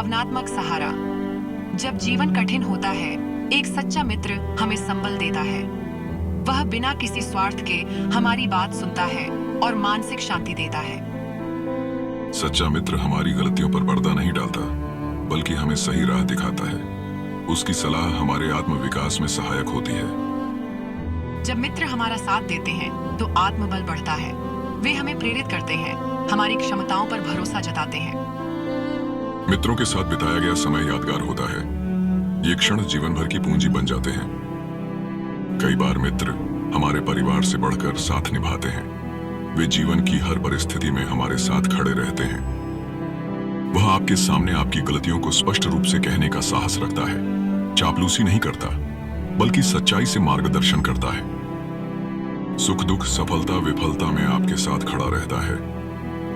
भावनात्मक सहारा। जब जीवन कठिन होता है, एक सच्चा मित्र हमें संबल देता है। वह बिना किसी स्वार्थ के हमारी बात सुनता है और मानसिक शांति देता है। सच्चा मित्र हमारी गलतियों पर पर्दा नहीं डालता, बल्कि हमें सही राह दिखाता है। उसकी सलाह हमारे आत्मविकास में सहायक होती है। जब मित्र हमारा साथ देते हैं तो आत्मबल बढ़ता है। वे हमें प्रेरित करते हैं, हमारी क्षमताओं पर भरोसा जताते हैं। मित्रों के साथ बिताया गया समय यादगार होता है। ये क्षण जीवन भर की पूंजी बन जाते हैं। कई बार मित्र हमारे परिवार से बढ़कर साथ निभाते हैं। वे जीवन की हर परिस्थिति में हमारे साथ खड़े रहते हैं। वह आपके सामने आपकी गलतियों को स्पष्ट रूप से कहने का साहस रखता है। चापलूसी नहीं करता, बल्कि सच्चाई से मार्गदर्शन करता है। सुख दुख, सफलता विफलता में आपके साथ खड़ा रहता है।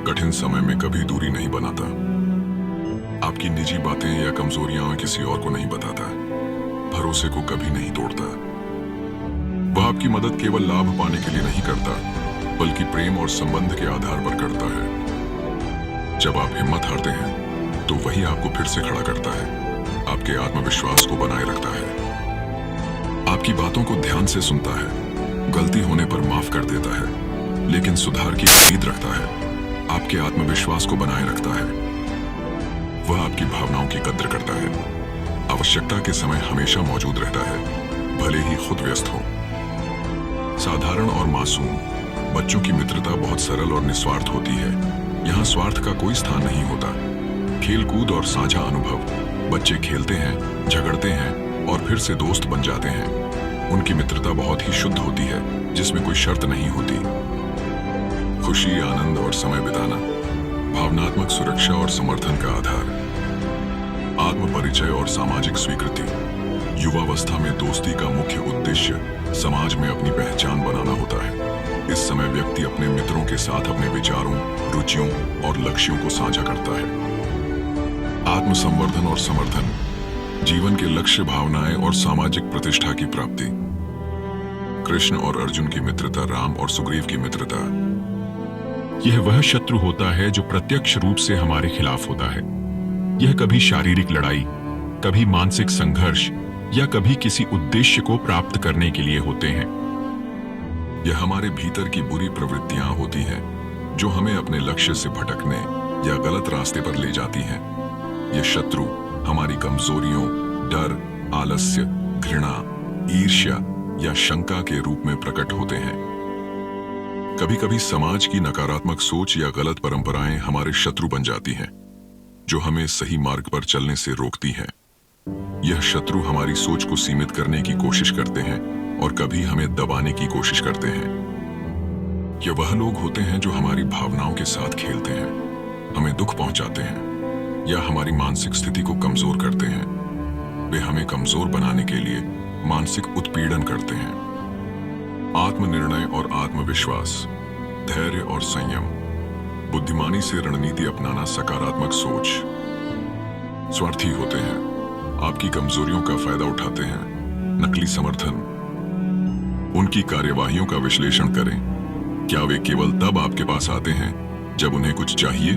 कठिन समय में कभी दूरी नहीं बनाता। आपकी निजी बातें या कमजोरियां किसी और को नहीं बताता। भरोसे को कभी नहीं तोड़ता। वह आपकी मदद केवल लाभ पाने के लिए नहीं करता, बल्कि प्रेम और संबंध के आधार पर करता है। जब आप हिम्मत हारते हैं, तो वही आपको फिर से खड़ा करता है, आपके आत्मविश्वास को बनाए रखता है। आपकी बातों को ध्यान से सुनता है, गलती होने पर माफ कर देता है, लेकिन सुधार की उम्मीद रखता है, आपके आत्मविश्वास को बनाए रखता है। वह आपकी भावनाओं की कद्र करता है, आवश्यकता के समय हमेशा मौजूद रहता है, भले ही खुद व्यस्त हो। साधारण और मासूम बच्चों की मित्रता बहुत सरल और निस्वार्थ होती है। यहाँ स्वार्थ का कोई स्थान नहीं होता। खेलकूद और साझा अनुभव। बच्चे खेलते हैं, झगड़ते हैं और फिर से दोस्त बन जाते हैं। उनकी मित्रता बहुत ही शुद्ध होती है, जिसमें कोई शर्त नहीं होती। खुशी, आनंद और समय बिताना, भावनात्मक सुरक्षा और समर्थन का आधार, आत्म परिचय और सामाजिक स्वीकृति। युवावस्था में दोस्ती का मुख्य उद्देश्य समाज में अपनी पहचान बनाना होता है। इस समय व्यक्ति अपने मित्रों के साथ अपने विचारों, रुचियों और लक्ष्यों को साझा करता है। आत्मसंवर्धन और समर्थन, जीवन के लक्ष्य, भावनाएं और सामाजिक प्रतिष्ठा की प्राप्ति। कृष्ण और अर्जुन की मित्रता, राम और सुग्रीव की मित्रता। यह वह शत्रु होता है जो प्रत्यक्ष रूप से हमारे खिलाफ होता है। यह कभी शारीरिक लड़ाई, कभी मानसिक संघर्ष या कभी किसी उद्देश्य को प्राप्त करने के लिए होते हैं। यह हमारे भीतर की बुरी प्रवृत्तियां होती हैं, जो हमें अपने लक्ष्य से भटकने या गलत रास्ते पर ले जाती हैं। यह शत्रु हमारी कमजोरियों, डर, आलस्य, घृणा, ईर्ष्या या शंका के रूप में प्रकट होते हैं। कभी कभी समाज की नकारात्मक सोच या गलत परंपराएं हमारे शत्रु बन जाती हैं, जो हमें सही मार्ग पर चलने से रोकती हैं। यह शत्रु हमारी सोच को सीमित करने की कोशिश करते हैं और कभी हमें दबाने की कोशिश करते हैं। यह वह लोग होते हैं जो हमारी भावनाओं के साथ खेलते हैं, हमें दुख पहुंचाते हैं या हमारी मानसिक स्थिति को कमजोर करते हैं। वे हमें कमजोर बनाने के लिए मानसिक उत्पीड़न करते हैं। आत्मनिर्णय और आत्मविश्वास, धैर्य और संयम, बुद्धिमानी से रणनीति अपनाना, सकारात्मक सोच। स्वार्थी होते हैं, आपकी कमजोरियों का फायदा उठाते हैं। नकली समर्थन, उनकी कार्यवाहियों का विश्लेषण करें। क्या वे केवल तब आपके पास आते हैं जब उन्हें कुछ चाहिए?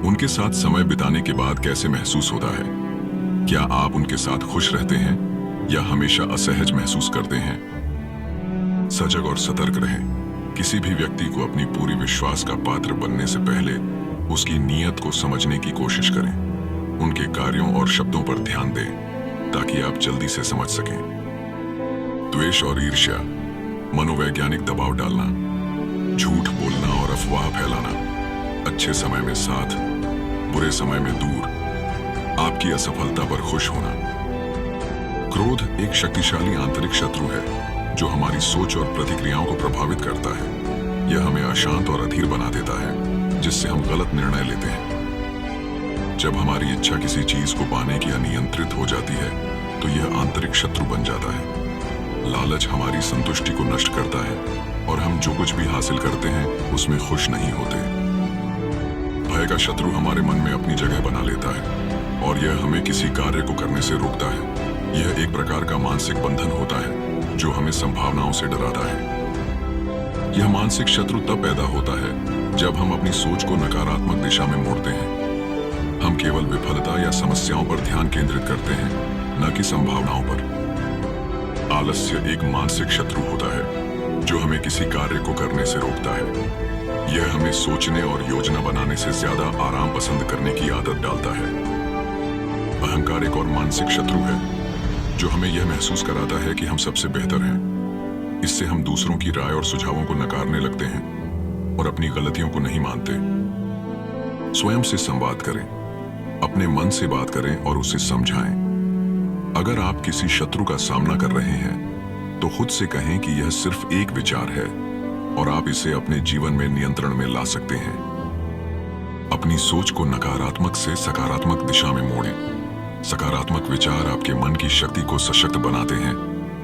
उनके साथ समय बिताने के बाद कैसे महसूस होता है? क्या आप उनके साथ खुश रहते हैं या हमेशा असहज महसूस करते हैं? सजग और सतर्क रहें। किसी भी व्यक्ति को अपनी पूरी विश्वास का पात्र बनने से पहले उसकी नीयत को समझने की कोशिश करें। उनके कार्यों और शब्दों पर ध्यान दें, ताकि आप जल्दी से समझ सकें। द्वेष और ईर्ष्या, मनोवैज्ञानिक दबाव डालना, झूठ बोलना और अफवाह फैलाना, अच्छे समय में साथ, बुरे समय में दूर, आपकी असफलता पर खुश होना। क्रोध एक शक्तिशाली आंतरिक शत्रु है, जो हमारी सोच और प्रतिक्रियाओं को प्रभावित करता है। यह हमें अशांत और अधीर बना देता है, जिससे हम गलत निर्णय लेते हैं। जब हमारी इच्छा किसी चीज को पाने की अनियंत्रित हो जाती है, तो यह आंतरिक शत्रु बन जाता है। लालच हमारी संतुष्टि को नष्ट करता है और हम जो कुछ भी हासिल करते हैं उसमें खुश नहीं होते। भय का शत्रु हमारे मन में अपनी जगह बना लेता है और यह हमें किसी कार्य को करने से रोकता है। यह एक प्रकार का मानसिक बंधन होता है जो हमें संभावनाओं से डराता है। यह मानसिक शत्रु तब पैदा होता है जब हम अपनी सोच को नकारात्मक दिशा में मोड़ते हैं। हम केवल विफलता या समस्याओं पर ध्यान केंद्रित करते हैं, न कि संभावनाओं पर। आलस्य एक मानसिक शत्रु होता है जो हमें किसी कार्य को करने से रोकता है। यह हमें सोचने और योजना बनाने से ज्यादा आराम पसंद करने की आदत डालता है। अहंकार एक और मानसिक शत्रु है जो हमें यह महसूस कराता है कि हम सबसे बेहतर हैं। इससे हम दूसरों की राय और सुझावों को नकारने लगते हैं और अपनी गलतियों को नहीं मानते। स्वयं से संवाद करें, अपने मन से बात करें और उसे समझाएं। अगर आप किसी शत्रु का सामना कर रहे हैं तो खुद से कहें कि यह सिर्फ एक विचार है और आप इसे अपने जीवन में नियंत्रण में ला सकते हैं। अपनी सोच को नकारात्मक से सकारात्मक दिशा में मोड़ें। सकारात्मक विचार आपके मन की शक्ति को सशक्त बनाते हैं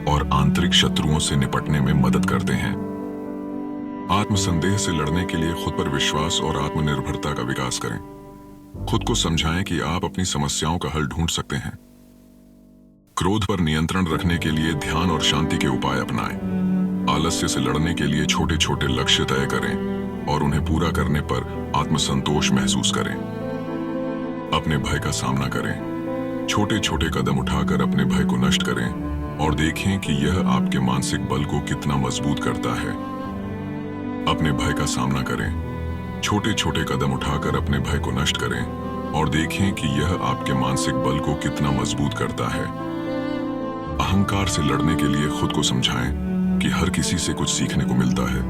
और आंतरिक शत्रुओं से निपटने में मदद करते हैं। आत्मसंदेह से लड़ने के लिए खुद पर विश्वास और आत्मनिर्भरता का विकास करें। खुद को समझाएं कि आप अपनी समस्याओं का हल ढूंढ सकते हैं। क्रोध पर नियंत्रण रखने के लिए ध्यान और शांति के उपाय अपनाएं। आलस्य से लड़ने के लिए छोटे छोटे लक्ष्य तय करें और उन्हें पूरा करने पर आत्मसंतोष महसूस करें। अपने भय का सामना करें। छोटे छोटे कदम उठाकर अपने भय को नष्ट करें और देखें कि यह आपके मानसिक बल को कितना मजबूत करता है। अपने भय का सामना करें। छोटे छोटे कदम उठाकर अपने भय को नष्ट करें और देखें कि यह आपके मानसिक बल को कितना मजबूत करता है। अहंकार से लड़ने के लिए खुद को समझाएं कि हर किसी से कुछ सीखने को मिलता है।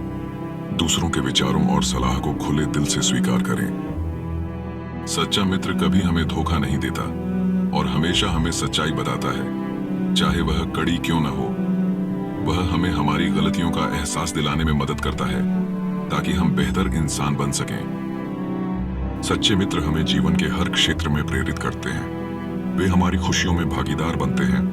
दूसरों के विचारों और सलाह को खुले दिल से स्वीकार करें। सच्चा मित्र कभी हमें धोखा नहीं देता और हमेशा हमें सच्चाई बताता है, चाहे वह कड़ी क्यों न हो। वह हमें हमारी गलतियों का एहसास दिलाने में मदद करता है ताकि हम बेहतर इंसान बन सकें। सच्चे मित्र हमें जीवन के हर क्षेत्र में प्रेरित करते हैं। वे हमारी खुशियों में भागीदार बनते हैं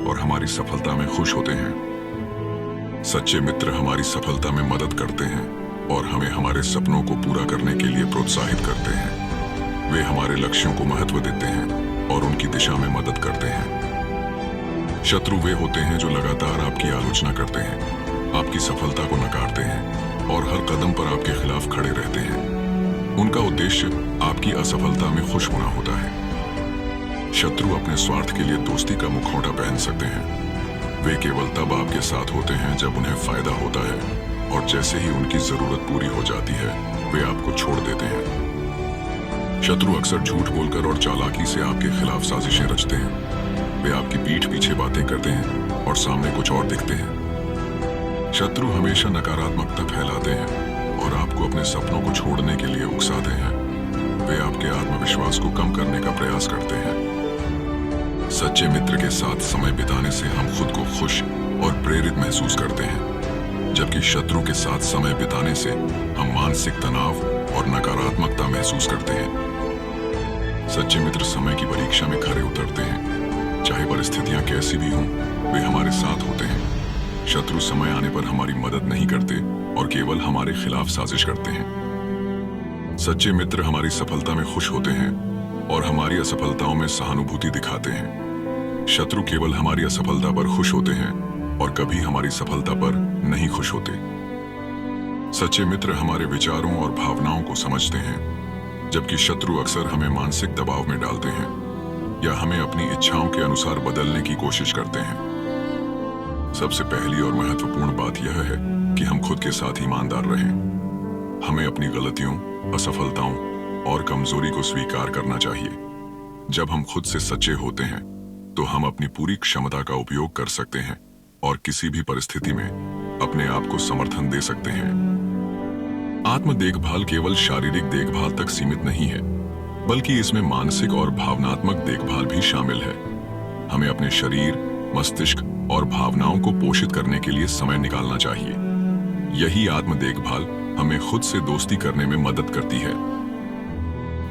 और हमारी सफलता में खुश होते हैं। सच्चे मित्र हमारी सफलता में मदद करते हैं और हमें हमारे सपनों को पूरा करने के लिए प्रोत्साहित करते हैं। वे हमारे लक्ष्यों को महत्व देते हैं और उनकी दिशा में मदद करते हैं। शत्रु वे होते हैं जो लगातार आपकी आलोचना करते हैं, आपकी सफलता को नकारते हैं और हर कदम पर आपके खिलाफ खड़े रहते हैं। उनका उद्देश्य आपकी असफलता में खुश होना होता है। शत्रु अपने स्वार्थ के लिए दोस्ती का मुखौटा पहन सकते हैं। वे केवल तब आपके साथ होते हैं जब उन्हें फायदा होता है और जैसे ही उनकी जरूरत पूरी हो जाती है वे आपको छोड़ देते हैं। शत्रु अक्सर झूठ बोलकर और चालाकी से आपके खिलाफ साजिशें रचते हैं। वे आपकी पीठ पीछे बातें करते हैं और सामने कुछ और दिखते हैं। शत्रु हमेशा नकारात्मकता फैलाते हैं और आपको अपने सपनों को छोड़ने के लिए उकसाते हैं। वे आपके आत्मविश्वास को कम करने का प्रयास करते हैं। सच्चे मित्र के साथ समय बिताने से हम खुद को खुश और प्रेरित महसूस करते हैं, जबकि शत्रु के साथ समय बिताने से हम मानसिक तनाव और नकारात्मकता महसूस करते हैं। सच्चे मित्र समय की परीक्षा में खरे उतरते हैं। चाहे परिस्थितियां कैसी भी हों, वे हमारे साथ होते हैं। शत्रु समय आने पर हमारी मदद नहीं करते और केवल हमारे खिलाफ साजिश करते हैं। सच्चे मित्र हमारी सफलता में खुश होते हैं और हमारी असफलताओं में सहानुभूति दिखाते हैं। शत्रु केवल हमारी असफलता पर खुश होते हैं और कभी हमारी सफलता पर नहीं खुश होते। सच्चे मित्र हमारे विचारों और भावनाओं को समझते हैं, जबकि शत्रु अक्सर हमें मानसिक दबाव में डालते हैं या हमें अपनी इच्छाओं के अनुसार बदलने की कोशिश करते हैं। सबसे पहली और महत्वपूर्ण बात यह है कि हम खुद के साथ ईमानदार रहें। हमें अपनी गलतियों, असफलताओं और कमजोरी को स्वीकार करना चाहिए। जब हम खुद से सच्चे होते हैं तो हम अपनी पूरी क्षमता का उपयोग कर सकते हैं और किसी भी परिस्थिति में अपने आप को समर्थन दे सकते हैं। आत्म देखभाल केवल शारीरिक देखभाल तक सीमित नहीं है, बल्कि इसमें मानसिक और भावनात्मक देखभाल भी शामिल है। हमें अपने शरीर, मस्तिष्क और भावनाओं को पोषित करने के लिए समय निकालना चाहिए। यही आत्म देखभाल हमें खुद से दोस्ती करने में मदद करती है।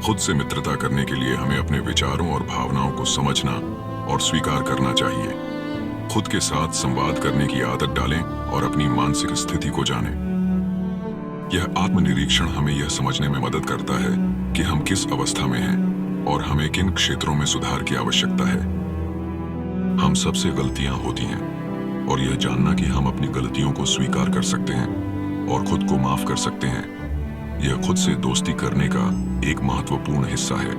खुद से मित्रता करने के लिए हमें अपने विचारों और भावनाओं को समझना और स्वीकार करना चाहिए। खुद के साथ संवाद करने की आदत डालें और अपनी मानसिक स्थिति को जानें। यह आत्मनिरीक्षण हमें यह समझने में मदद करता है कि हम किस अवस्था में हैं और हमें किन क्षेत्रों में सुधार की आवश्यकता है। हम सबसे गलतियां होती हैं और यह जानना कि हम अपनी गलतियों को स्वीकार कर सकते हैं और खुद को माफ कर सकते हैं, यह खुद से दोस्ती करने का एक महत्वपूर्ण हिस्सा है।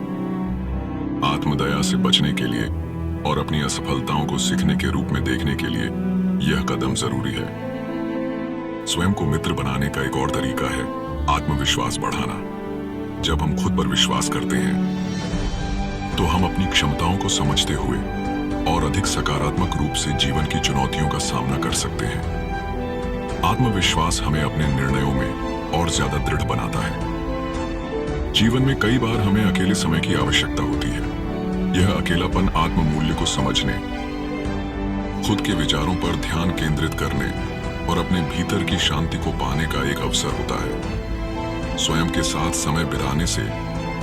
आत्मदया से बचने के लिए और अपनी असफलताओं को सीखने के रूप में देखने के लिए यह कदम जरूरी है। स्वयं को मित्र बनाने का एक और तरीका है आत्मविश्वास बढ़ाना। जब हम खुद पर विश्वास करते हैं तो हम अपनी क्षमताओं को समझते हुए और अधिक सकारात्मक रूप से जीवन की चुनौतियों का सामना कर सकते हैं। आत्मविश्वास हमें अपने निर्णयों में और ज्यादा दृढ़ बनाता है। जीवन में कई बार हमें अकेले समय की आवश्यकता होती है। यह अकेलापन आत्म मूल्य को समझने, खुद के विचारों पर ध्यान केंद्रित करने और अपने भीतर की शांति को पाने का एक अवसर होता है। स्वयं के साथ समय बिताने से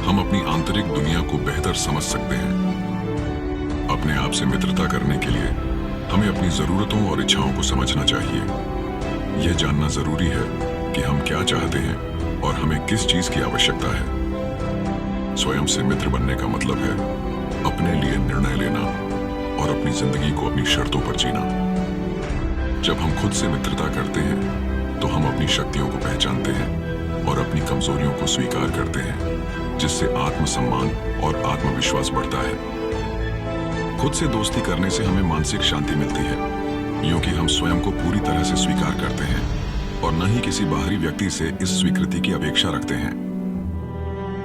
हम अपनी आंतरिक दुनिया को बेहतर समझ सकते हैं। अपने आप से मित्रता करने के लिए हमें अपनी जरूरतों और इच्छाओं को समझना चाहिए। यह जानना जरूरी है कि हम क्या चाहते हैं और हमें किस चीज की आवश्यकता है। स्वयं से मित्र बनने का मतलब है अपने लिए निर्णय लेना और अपनी जिंदगी को अपनी शर्तों पर जीना। जब हम खुद से मित्रता करते हैं तो हम अपनी शक्तियों को पहचानते हैं और अपनी कमजोरियों को स्वीकार करते हैं, जिससे आत्मसम्मान और आत्मविश्वास बढ़ता है। खुद से दोस्ती करने से हमें मानसिक शांति मिलती है, क्योंकि हम स्वयं को पूरी तरह से स्वीकार करते हैं और न ही किसी बाहरी व्यक्ति से इस स्वीकृति की अपेक्षा रखते हैं।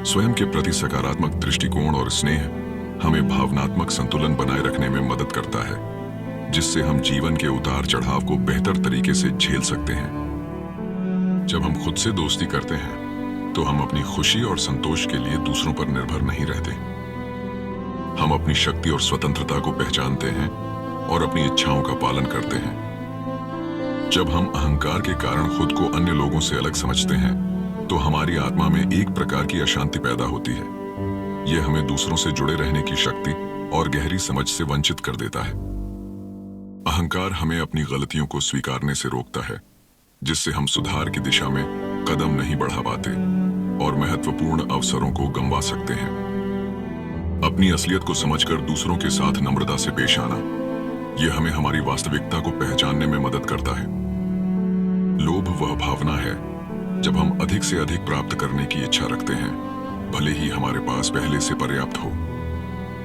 स्वयं के प्रति सकारात्मक दृष्टिकोण और स्नेह हमें भावनात्मक संतुलन बनाए रखने में मदद करता है, जिससे हम जीवन के उतार चढ़ाव को बेहतर तरीके से झेल सकते हैं। जब हम खुद से दोस्ती करते हैं तो हम अपनी खुशी और संतोष के लिए दूसरों पर निर्भर नहीं रहते। हम अपनी शक्ति और स्वतंत्रता को पहचानते हैं और अपनी इच्छाओं का पालन करते हैं। जब हम अहंकार के कारण खुद को अन्य लोगों से अलग समझते हैं तो हमारी आत्मा में एक प्रकार की अशांति पैदा होती है। यह हमें दूसरों से जुड़े रहने की शक्ति और गहरी समझ से वंचित कर देता है। अहंकार हमें अपनी गलतियों को स्वीकारने से रोकता है, जिससे हम सुधार की दिशा में कदम नहीं बढ़ा पाते और महत्वपूर्ण अवसरों को गंवा सकते हैं। अपनी असलियत को समझकर दूसरों के साथ नम्रता से पेश आना, यह हमें हमारी वास्तविकता को पहचानने में मदद करता है। लोभ वह भावना है जब हम अधिक से अधिक प्राप्त करने की इच्छा रखते हैं, भले ही हमारे पास पहले से पर्याप्त हो।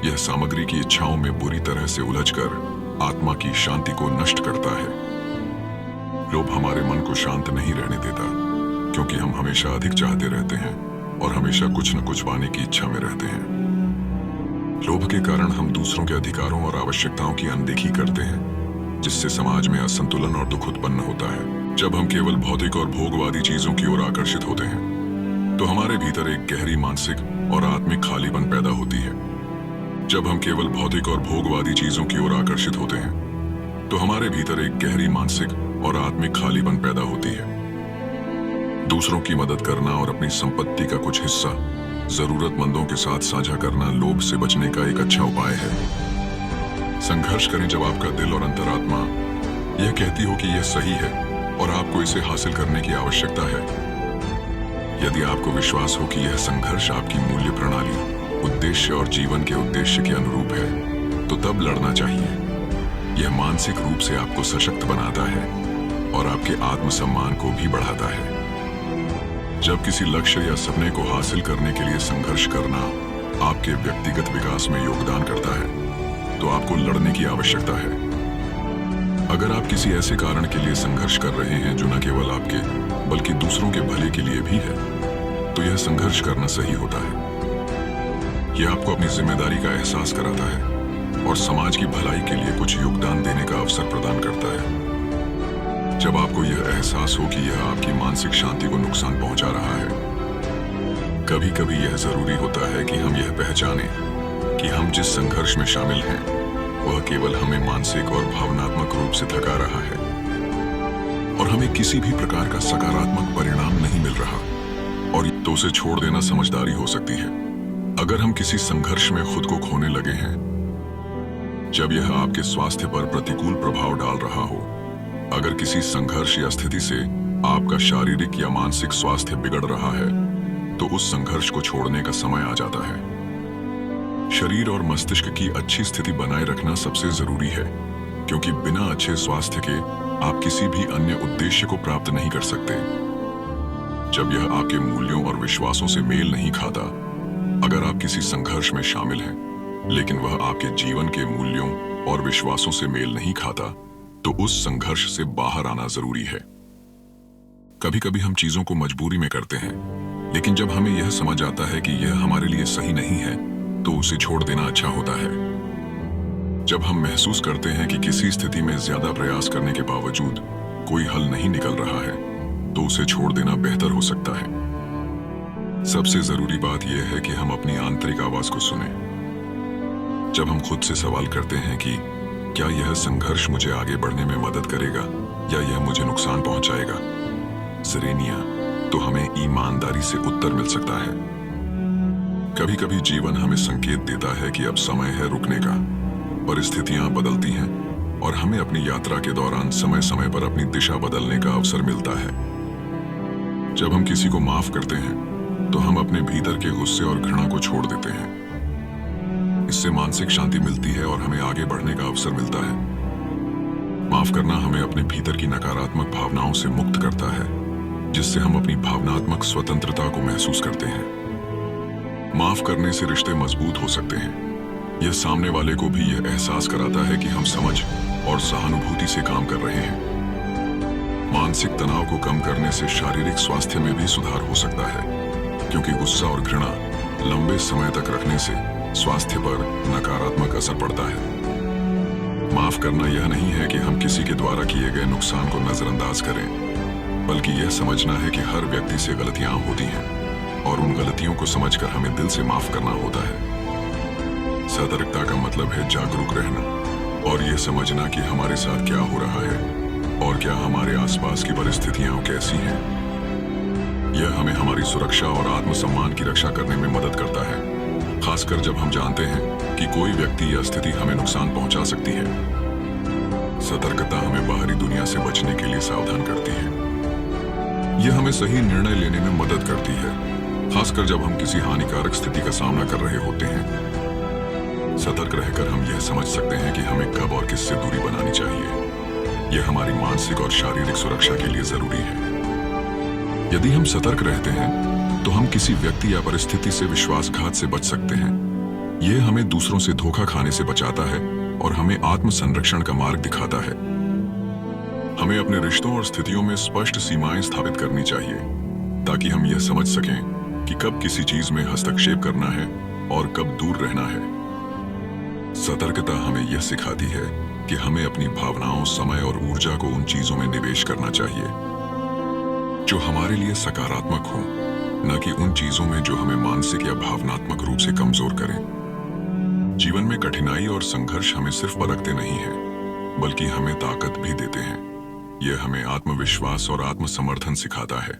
यह सामग्री की इच्छाओं में बुरी तरह से उलझकर आत्मा की शांति को नष्ट करता है। लोभ हमारे मन को शांत नहीं रहने देता, क्योंकि हम हमेशा अधिक चाहते रहते हैं और हमेशा कुछ न कुछ पाने की इच्छा में रहते हैं। लोभ के कारण हम दूसरों के अधिकारों और आवश्यकताओं की अनदेखी करते हैं, जिससे समाज में असंतुलन और दुख उत्पन्न होता है। जब हम केवल भौतिक और भोगवादी चीजों की ओर आकर्षित होते हैं तो हमारे भीतर एक गहरी मानसिक और आत्मिक खालीपन पैदा होती है। जब हम केवल भौतिक और भोगवादी चीजों की ओर आकर्षित होते हैं तो हमारे भीतर एक गहरी मानसिक और आत्मिक खालीपन पैदा होती है। दूसरों की मदद करना और अपनी संपत्ति का कुछ हिस्सा जरूरतमंदों के साथ साझा करना लोभ से बचने का एक अच्छा उपाय है। संघर्ष करें जब आपका दिल और अंतरात्मा यह कहती हो कि यह सही है और आपको इसे हासिल करने की आवश्यकता है। यदि आपको विश्वास हो कि यह संघर्ष आपकी मूल्य प्रणाली, उद्देश्य और जीवन के उद्देश्य के अनुरूप है, तो तब लड़ना चाहिए। यह मानसिक रूप से आपको सशक्त बनाता है और आपके आत्मसम्मान को भी बढ़ाता है। जब किसी लक्ष्य या सपने को हासिल करने के लिए संघर्ष करना आपके व्यक्तिगत विकास में योगदान करता है, तो आपको लड़ने की आवश्यकता है। अगर आप किसी ऐसे कारण के लिए संघर्ष कर रहे हैं जो न केवल आपके बल्कि दूसरों के भले के लिए भी है, तो यह संघर्ष करना सही होता है। यह आपको अपनी जिम्मेदारी का एहसास कराता है और समाज की भलाई के लिए कुछ योगदान देने का अवसर प्रदान करता है। जब आपको यह एहसास हो कि यह आपकी मानसिक शांति को नुकसान पहुंचा रहा है, कभी कभी यह जरूरी होता है कि हम यह पहचानें कि हम जिस संघर्ष में शामिल हैं वह केवल हमें मानसिक और भावनात्मक रूप से थका रहा है और हमें किसी भी प्रकार का सकारात्मक परिणाम नहीं मिल रहा, और तो उसे छोड़ देना समझदारी हो सकती है। अगर हम किसी संघर्ष में खुद को खोने लगे हैं, जब यह आपके स्वास्थ्य पर प्रतिकूल प्रभाव डाल रहा हो, अगर किसी संघर्ष या स्थिति से आपका शारीरिक या मानसिक स्वास्थ्य बिगड़ रहा है, तो उस संघर्ष को छोड़ने का समय आ जाता है। शरीर और मस्तिष्क की अच्छी स्थिति बनाए रखना सबसे जरूरी है, क्योंकि बिना अच्छे स्वास्थ्य के आप किसी भी अन्य उद्देश्य को प्राप्त नहीं कर सकते। जब यह आपके मूल्यों और विश्वासों से मेल नहीं खाता, अगर आप किसी संघर्ष में शामिल हैं, लेकिन वह आपके जीवन के मूल्यों और विश्वासों से मेल नहीं खाता, तो उस संघर्ष से बाहर आना जरूरी है। कभी कभी हम चीजों को मजबूरी में करते हैं, लेकिन जब हमें यह समझ आता है कि यह हमारे लिए सही नहीं है, तो उसे छोड़ देना अच्छा होता है। जब हम महसूस करते हैं कि किसी स्थिति में ज्यादा प्रयास करने के बावजूद कोई हल नहीं निकल रहा है, तो उसे छोड़ देना बेहतर हो सकता है। सबसे जरूरी बात यह है कि हम अपनी आंतरिक आवाज को सुनें। जब हम खुद से सवाल करते हैं कि क्या यह संघर्ष मुझे आगे बढ़ने में मदद करेगा या यह मुझे नुकसान पहुंचाएगा, जरेनिया, तो हमें ईमानदारी से उत्तर मिल सकता है। कभी कभी जीवन हमें संकेत देता है कि अब समय है रुकने का। परिस्थितियां बदलती हैं और हमें अपनी यात्रा के दौरान समय समय पर अपनी दिशा बदलने का अवसर मिलता है। जब हम किसी को माफ करते हैं, तो हम अपने भीतर के गुस्से और घृणा को छोड़ देते हैं। इससे मानसिक शांति मिलती है और हमें आगे बढ़ने का अवसर मिलता है। माफ करना हमें अपने भीतर की नकारात्मक भावनाओं से मुक्त करता है, जिससे हम अपनी भावनात्मक स्वतंत्रता को महसूस करते हैं। माफ करने से रिश्ते मजबूत हो सकते हैं। यह सामने वाले को भी यह एहसास कराता है कि हम समझ और सहानुभूति से काम कर रहे हैं। मानसिक तनाव को कम करने से शारीरिक स्वास्थ्य में भी सुधार हो सकता है, क्योंकि गुस्सा और घृणा लंबे समय तक रखने से स्वास्थ्य पर नकारात्मक असर पड़ता है। माफ करना यह नहीं है कि हम किसी के द्वारा किए गए नुकसान को नजरअंदाज करें, बल्कि यह समझना है कि हर व्यक्ति से गलतियां होती हैं और उन गलतियों को समझकर हमें दिल से माफ करना होता है। सतर्कता का मतलब है जागरूक रहना और यह समझना कि हमारे साथ क्या हो रहा है और क्या हमारे आसपास की परिस्थितियां कैसी हैं। यह हमें हमारी सुरक्षा और आत्मसम्मान की रक्षा करने में मदद करता है, खासकर जब हम जानते हैं कि कोई व्यक्ति या स्थिति हमें नुकसान पहुंचा सकती है। सतर्कता हमें बाहरी दुनिया से बचने के लिए सावधान करती है। यह हमें सही निर्णय लेने में मदद करती है, खासकर जब हम किसी हानिकारक स्थिति का सामना कर रहे होते हैं। सतर्क रहकर हम यह समझ सकते हैं कि हमें कब और किससे दूरी बनानी चाहिए। यह हमारी मानसिक और शारीरिक सुरक्षा के लिए जरूरी है। यदि हम सतर्क रहते हैं, तो हम किसी व्यक्ति या परिस्थिति से विश्वासघात से बच सकते हैं। यह हमें दूसरों से धोखा खाने से बचाता है और हमें आत्म संरक्षण का मार्ग दिखाता है। हमें अपने रिश्तों और स्थितियों में स्पष्ट सीमाएं स्थापित करनी चाहिए, ताकि हम यह समझ सकें कि कब किसी चीज में हस्तक्षेप करना है और कब दूर रहना है। सतर्कता हमें यह सिखाती है कि हमें अपनी भावनाओं, समय और ऊर्जा को उन चीजों में निवेश करना चाहिए जो हमारे लिए सकारात्मक हों, न कि उन चीजों में जो हमें मानसिक या भावनात्मक रूप से कमजोर करें। जीवन में कठिनाई और संघर्ष हमें सिर्फ परखते नहीं हैं, बल्कि हमें ताकत भी देते हैं। यह हमें आत्मविश्वास और आत्मसमर्थन सिखाता है।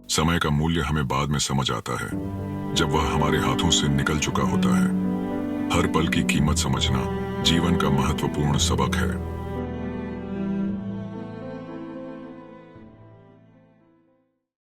समय का मूल्य हमें बाद में समझ आता है, जब वह हमारे हाथों से निकल चुका होता है। हर पल की कीमत समझना जीवन का महत्वपूर्ण सबक है।